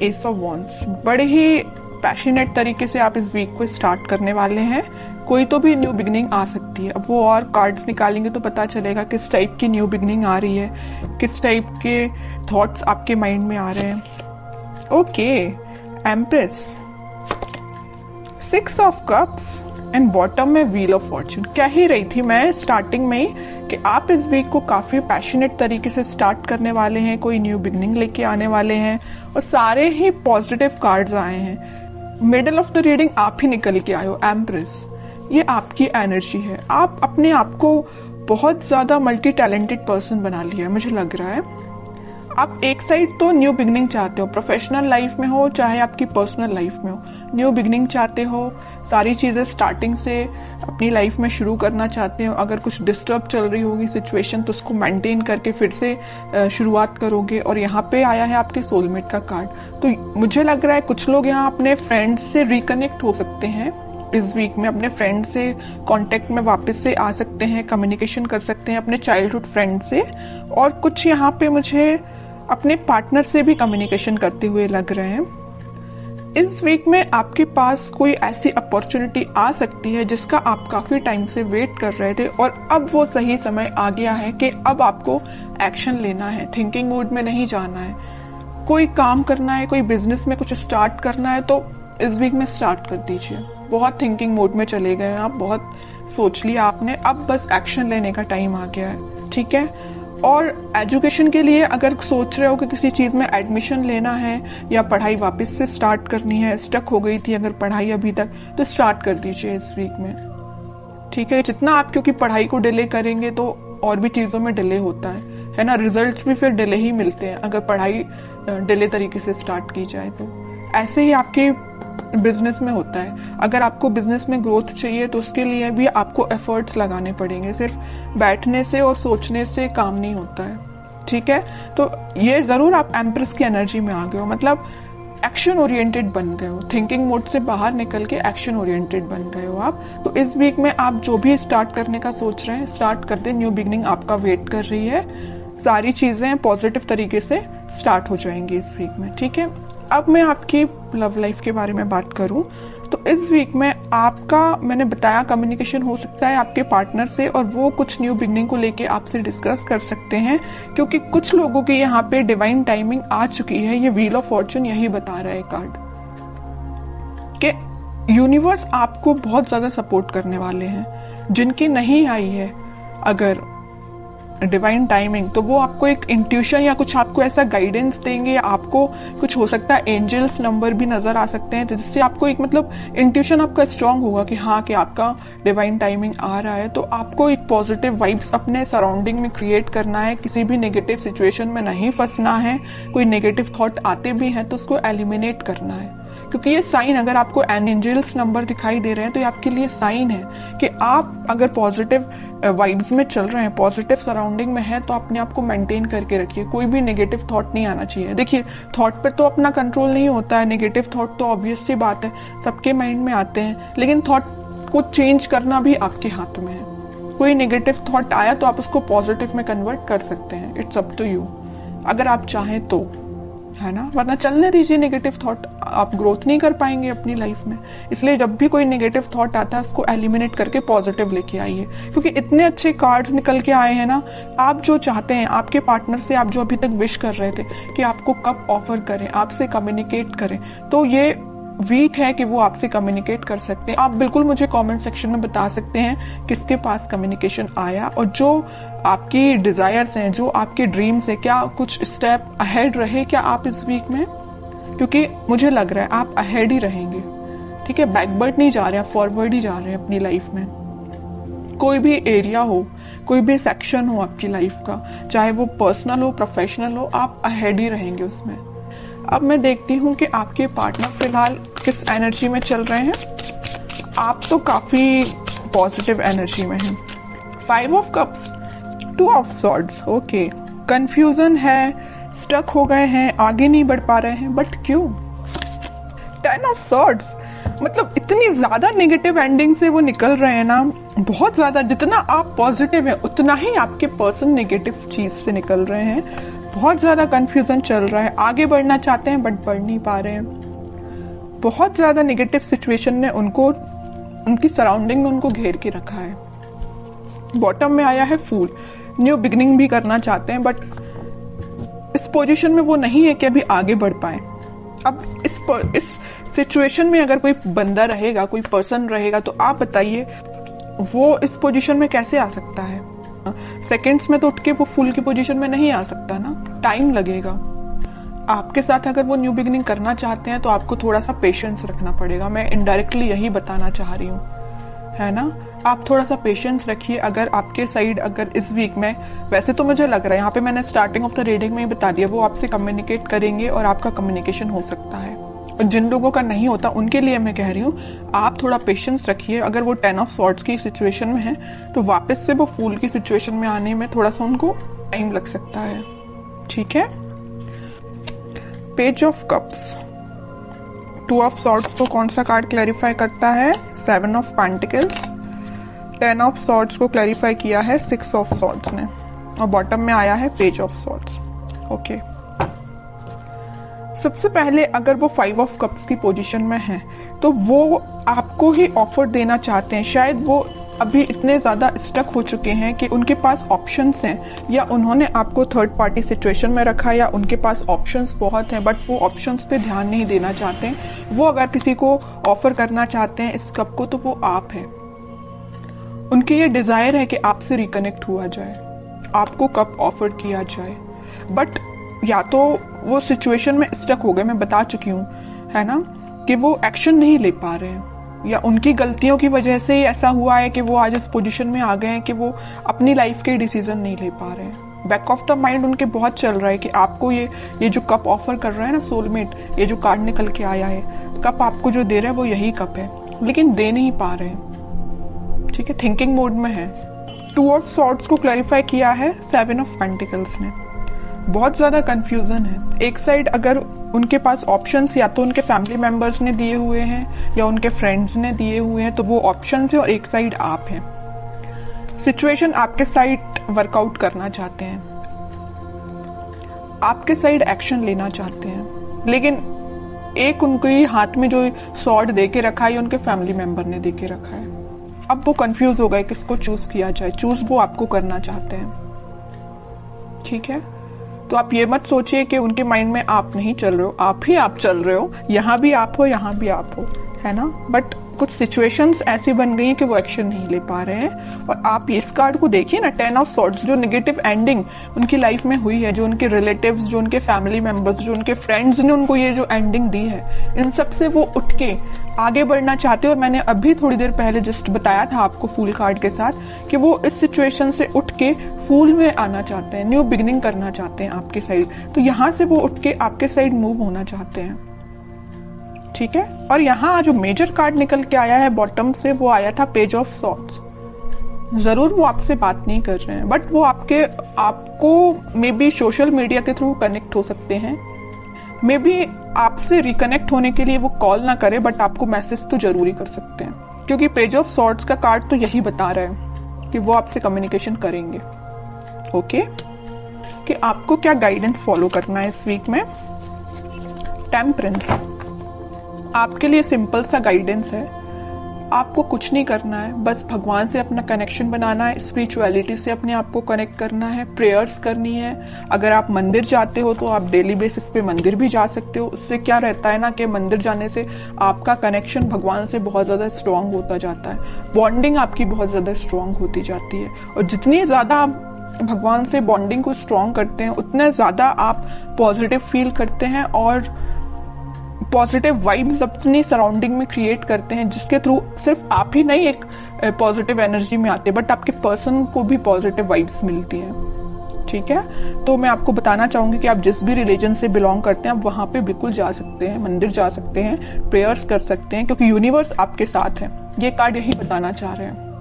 S of wands. बड़े ही passionate तरीके से आप इस वीक को स्टार्ट करने वाले हैं। कोई तो भी न्यू बिगनिंग आ सकती है। अब वो और कार्ड्स निकालेंगे तो पता चलेगा किस टाइप की न्यू बिगनिंग आ रही है, किस टाइप के थॉट्स आपके माइंड में आ रहे हैं। Okay, empress, 6 of cups and bottom में व्हील ऑफ फॉर्चून। कह ही रही थी मैं स्टार्टिंग में ही कि आप इस वीक को काफी पैशनेट तरीके से स्टार्ट करने वाले हैं, कोई न्यू बिगनिंग लेके आने वाले हैं, और सारे ही पॉजिटिव कार्ड्स आए हैं। मिडल ऑफ द रीडिंग आप ही निकल के आए हो, एम्प्रेस। ये आपकी एनर्जी है। आप अपने आप को बहुत ज्यादा मल्टी टैलेंटेड पर्सन बना लिया है, मुझे लग रहा है। आप एक साइड तो न्यू बिगनिंग चाहते हो, प्रोफेशनल लाइफ में हो चाहे आपकी पर्सनल लाइफ में हो, न्यू बिगनिंग चाहते हो, सारी चीजें स्टार्टिंग से अपनी लाइफ में शुरू करना चाहते हो। अगर कुछ डिस्टर्ब चल रही होगी सिचुएशन तो उसको मेंटेन करके फिर से शुरुआत करोगे। और यहाँ पे आया है आपके सोलमेट का कार्ड। तो मुझे लग रहा है कुछ लोग यहाँ अपने फ्रेंड्स से रिकनेक्ट हो सकते हैं इस वीक में, अपने फ्रेंड से कांटेक्ट में वापस से आ सकते हैं, कम्युनिकेशन कर सकते हैं अपने चाइल्डहुड फ्रेंड से। और कुछ यहाँ पे मुझे अपने पार्टनर से भी कम्युनिकेशन करते हुए लग रहे हैं। इस वीक में आपके पास कोई ऐसी अपॉर्चुनिटी आ सकती है जिसका आप काफी टाइम से वेट कर रहे थे और अब वो सही समय आ गया है कि अब आपको एक्शन लेना है, थिंकिंग मोड में नहीं जाना है। कोई काम करना है, कोई बिजनेस में कुछ स्टार्ट करना है तो इस वीक में स्टार्ट कर दीजिए। बहुत थिंकिंग मोड में चले गए हैं आप, बहुत सोच लिया आपने, अब बस एक्शन लेने का टाइम आ गया है, ठीक है। और एजुकेशन के लिए अगर सोच रहे हो कि किसी चीज में एडमिशन लेना है या पढ़ाई वापस से स्टार्ट करनी है, स्टक हो गई थी अगर पढ़ाई अभी तक, तो स्टार्ट कर दीजिए इस वीक में, ठीक है। जितना आप क्योंकि पढ़ाई को डिले करेंगे तो और भी चीजों में डिले होता है ना, रिजल्ट्स भी फिर डिले ही मिलते हैं अगर पढ़ाई डिले तरीके से स्टार्ट की जाए तो। ऐसे ही आपके बिजनेस में होता है। अगर आपको बिजनेस में ग्रोथ चाहिए तो उसके लिए भी आपको एफर्ट्स लगाने पड़ेंगे, सिर्फ बैठने से और सोचने से काम नहीं होता है, ठीक है। तो ये जरूर आप एम्प्रेस की एनर्जी में आ गए हो, मतलब एक्शन ओरिएंटेड बन गए हो, थिंकिंग मोड से बाहर निकल के एक्शन ओरिएंटेड बन गए हो आप। तो इस वीक में आप जो भी स्टार्ट करने का सोच रहे हैं स्टार्ट कर दे, न्यू बिगनिंग आपका वेट कर रही है। सारी चीजें पॉजिटिव तरीके से स्टार्ट हो जाएंगी इस वीक में, ठीक है। अब मैं आपकी लव लाइफ के बारे में बात करूं तो इस वीक में आपका, मैंने बताया, कम्युनिकेशन हो सकता है आपके पार्टनर से और वो कुछ न्यू बिगनिंग को लेके आपसे डिस्कस कर सकते हैं, क्योंकि कुछ लोगों की यहाँ पे डिवाइन टाइमिंग आ चुकी है। ये व्हील ऑफ फॉर्चून यही बता रहा है कार्ड कि यूनिवर्स आपको बहुत ज्यादा सपोर्ट करने वाले हैं। जिनकी नहीं आई है अगर डिवाइन टाइमिंग, तो वो आपको एक इंट्यूशन या कुछ आपको ऐसा गाइडेंस देंगे। आपको कुछ हो सकता है एंजल्स नंबर भी नजर आ सकते हैं, तो जिससे आपको एक मतलब इंट्यूशन आपका स्ट्रांग होगा कि हाँ कि आपका डिवाइन टाइमिंग आ रहा है। तो आपको एक पॉजिटिव वाइब्स अपने सराउंडिंग में क्रिएट करना है, किसी भी नेगेटिव सिचुएशन में नहीं फंसना है। कोई नेगेटिव थॉट आते भी हैं तो उसको एलिमिनेट करना है, क्योंकि ये साइन, अगर आपको एंजल्स नंबर दिखाई दे रहे हैं तो ये आपके लिए साइन है कि आप अगर पॉजिटिव वाइब्स में चल रहे हैं, पॉजिटिव सराउंडिंग में है, तो अपने आप को मेंटेन करके रखिए। कोई भी नेगेटिव थॉट नहीं आना चाहिए। देखिए, थॉट पर तो अपना कंट्रोल नहीं होता है, नेगेटिव थॉट तो ऑब्वियस सी बात है सबके माइंड में आते हैं, लेकिन थॉट को चेंज करना भी आपके हाथ में है। कोई नेगेटिव थॉट आया तो आप उसको पॉजिटिव में कन्वर्ट कर सकते हैं, इट्स अप टू यू, अगर आप चाहें तो, है ना। वरना चलने दीजिए नेगेटिव थॉट, आप ग्रोथ नहीं कर पाएंगे अपनी लाइफ में। इसलिए जब भी कोई नेगेटिव थॉट आता है उसको एलिमिनेट करके पॉजिटिव लेके आइए, क्योंकि इतने अच्छे कार्ड्स निकल के आए हैं ना। आप जो चाहते हैं आपके पार्टनर से, आप जो अभी तक विश कर रहे थे कि आपको कब ऑफर करें, आपसे कम्युनिकेट करें, तो ये वीक है कि वो आपसे कम्युनिकेट कर सकते हैं। आप बिल्कुल मुझे कमेंट सेक्शन में बता सकते हैं किसके पास कम्युनिकेशन आया, और जो आपकी डिजायर्स हैं, जो आपके ड्रीम्स हैं, क्या कुछ स्टेप अहेड रहे क्या आप इस वीक में, क्योंकि मुझे लग रहा है आप अहेड ही रहेंगे, ठीक है। बैकवर्ड नहीं जा रहे हैं, फॉरवर्ड ही जा रहे हैं अपनी लाइफ में। कोई भी एरिया हो, कोई भी सेक्शन हो आपकी लाइफ का, चाहे वो पर्सनल हो प्रोफेशनल हो, आप अहेड ही रहेंगे उसमें। अब मैं देखती हूँ कि आपके पार्टनर फिलहाल किस एनर्जी में चल रहे हैं। आप तो काफी पॉजिटिव एनर्जी में हैं। 5 of cups, 2 of swords, okay. Confusion है, स्टक हो गए हैं, आगे नहीं बढ़ पा रहे हैं, बट क्यों? 10 ऑफ सॉर्ड्स, मतलब इतनी ज्यादा नेगेटिव एंडिंग से वो निकल रहे हैं ना, बहुत ज्यादा। जितना आप पॉजिटिव हैं उतना ही आपके पर्सन नेगेटिव चीज से निकल रहे हैं। बहुत ज्यादा कंफ्यूजन चल रहा है, आगे बढ़ना चाहते हैं बट बढ़ नहीं पा रहे हैं। बहुत ज्यादा नेगेटिव सिचुएशन ने उनको, उनकी सराउंडिंग में उनको घेर के रखा है। बॉटम में आया है फूल, न्यू बिगिनिंग भी करना चाहते हैं बट इस पोजीशन में वो नहीं है कि अभी आगे बढ़ पाए। अब इस सिचुएशन में अगर कोई बंदा रहेगा, कोई पर्सन रहेगा, तो आप बताइए वो इस पोजीशन में कैसे आ सकता है? सेकंड्स में तो उठ के वो फूल की पोजीशन में नहीं आ सकता ना, टाइम लगेगा। आपके साथ अगर वो न्यू बिगिनिंग करना चाहते हैं तो आपको थोड़ा सा पेशेंस रखना पड़ेगा। मैं इनडायरेक्टली यही बताना चाह रही हूँ, है ना। आप थोड़ा सा पेशेंस रखिए। अगर आपके साइड अगर इस वीक में, वैसे तो मुझे लग रहा है यहाँ पे मैंने स्टार्टिंग ऑफ द रीडिंग में ही बता दिया, वो आपसे कम्युनिकेट करेंगे और आपका कम्युनिकेशन हो सकता है। और जिन लोगों का नहीं होता उनके लिए मैं कह रही हूँ आप थोड़ा पेशेंस रखिए। अगर वो 10 ऑफ सॉर्ड्स की सिचुएशन में है तो वापस से वो फूल की सिचुएशन में आने में थोड़ा सा उनको टाइम लग सकता है, ठीक है। Page of cups, 2 of swords को कौन सा कार्ड क्लैरिफाई करता है? 7 ऑफ पेंटिकल्स। 10 ऑफ सॉर्ड्स को क्लैरिफाई किया है 6 ऑफ सॉर्ड्स ने, और बॉटम में आया है पेज ऑफ सॉर्ड्स। ओके, सबसे पहले अगर वो 5 ऑफ कप्स की पोजीशन में है तो वो आपको ही ऑफर देना चाहते हैं। शायद वो अभी इतने ज्यादा स्टक हो चुके हैं कि उनके पास ऑप्शंस हैं, या उन्होंने आपको थर्ड पार्टी सिचुएशन में रखा, या उनके पास ऑप्शंस बहुत हैं बट वो ऑप्शंस पे ध्यान नहीं देना चाहते हैं। वो अगर किसी को ऑफर करना चाहते हैं इस कप को तो वो आप है। उनकी ये डिजायर है कि आपसे रिकनेक्ट हुआ जाए, आपको कप ऑफर किया जाए, बट या तो वो सिचुएशन में स्टक हो गए, मैं बता चुकी हूँ, है ना, कि वो एक्शन नहीं ले पा रहे हैं, या उनकी गलतियों की वजह से ही ऐसा हुआ है कि वो आज इस पोजीशन में आ गए हैं कि वो अपनी लाइफ के डिसीजन नहीं ले पा रहे हैं। बैक ऑफ द माइंड उनके बहुत चल रहा है कि आपको ये जो कप ऑफर कर रहा है ना सोलमेट, ये जो कार्ड निकल के आया है, कप आपको जो दे रहा है वो यही कप है, लेकिन दे नहीं पा रहे हैं, ठीक है, थिंकिंग मोड में है। 2 ऑफ सॉर्ड्स को क्लैरिफाई किया है 7 ऑफ पेंटिकल्स ने। बहुत ज्यादा कंफ्यूजन है। एक साइड अगर उनके पास ऑप्शंस या तो उनके फैमिली मेंबर्स ने दिए हुए हैं या उनके फ्रेंड्स ने दिए हुए हैं, तो वो ऑप्शंस है, और एक साइड आप हैं। सिचुएशन आपके साइड वर्कआउट करना चाहते हैं, आपके साइड एक्शन लेना चाहते हैं, लेकिन एक उनके हाथ में जो सॉर्ड दे के रखा है उनके फैमिली मेंबर ने दे के रखा है। अब वो कंफ्यूज हो गए किसको चूज किया जाए। चूज वो आपको करना चाहते हैं, ठीक है। तो आप ये मत सोचिए कि उनके माइंड में आप नहीं चल रहे हो, आप ही आप चल रहे हो, यहाँ भी आप हो, यहाँ भी आप हो, है ना। बट कुछ सिचुएशंस ऐसी बन गई हैं कि वो एक्शन नहीं ले पा रहे हैं। और आप इस कार्ड को देखिए ना, 10 ऑफ सॉर्ड्स, जो नेगेटिव एंडिंग उनकी लाइफ में हुई है, जो उनके रिलेटिव्स, जो उनके फैमिली मेंबर्स, जो उनके फ्रेंड्स ने उनको ये जो एंडिंग दी है, इन सब से वो उठ के आगे बढ़ना चाहते हैं। और मैंने अभी थोड़ी देर पहले जस्ट बताया था आपको फूल कार्ड के साथ कि वो इस सिचुएशन से उठ के फूल में आना चाहते हैं, न्यू बिगिनिंग करना चाहते हैं आपके साइड। तो यहाँ से वो उठ के आपके साइड मूव होना चाहते हैं, ठीक है। और यहाँ जो मेजर कार्ड निकल के आया है बॉटम से, वो आया था पेज ऑफ सॉर्ड्स। जरूर वो आपसे बात नहीं कर रहे हैं, बट वो आपको मे बी सोशल मीडिया के थ्रू कनेक्ट हो सकते हैं। मे बी आपसे रिकनेक्ट होने के लिए वो कॉल ना करे, बट आपको मैसेज तो जरूरी कर सकते हैं, क्योंकि पेज ऑफ सॉर्ड्स का कार्ड तो यही बता रहा है कि वो आपसे कम्युनिकेशन करेंगे। ओके, कि आपको क्या गाइडेंस फॉलो करना है इस वीक में। टेम्परेंस आपके लिए सिंपल सा गाइडेंस है। आपको कुछ नहीं करना है, बस भगवान से अपना कनेक्शन बनाना है, स्पिरिचुअलिटी से अपने आप को कनेक्ट करना है, प्रेयर्स करनी है। अगर आप मंदिर जाते हो तो आप डेली बेसिस पे मंदिर भी जा सकते हो। उससे क्या रहता है ना कि मंदिर जाने से आपका कनेक्शन भगवान से बहुत ज्यादा स्ट्रांग होता जाता है, बॉन्डिंग आपकी बहुत ज्यादा स्ट्रांग होती जाती है। और जितनी ज्यादा आप भगवान से बॉन्डिंग को स्ट्रांग करते हैं उतना ज्यादा आप पॉजिटिव फील करते हैं और पॉजिटिव वाइब्स अपनी सराउंडिंग में क्रिएट करते हैं, जिसके थ्रू सिर्फ आप ही नहीं एक पॉजिटिव एनर्जी में आते, बट आपके पर्सन को भी पॉजिटिव वाइब्स मिलती हैं, ठीक है। तो मैं आपको बताना चाहूंगी कि आप जिस भी रिलीजन से बिलोंग करते हैं आप वहां पे बिल्कुल जा सकते हैं, मंदिर जा सकते हैं, प्रेयर्स कर सकते हैं, क्योंकि यूनिवर्स आपके साथ है। ये कार्ड यही बताना चाह रहे हैं।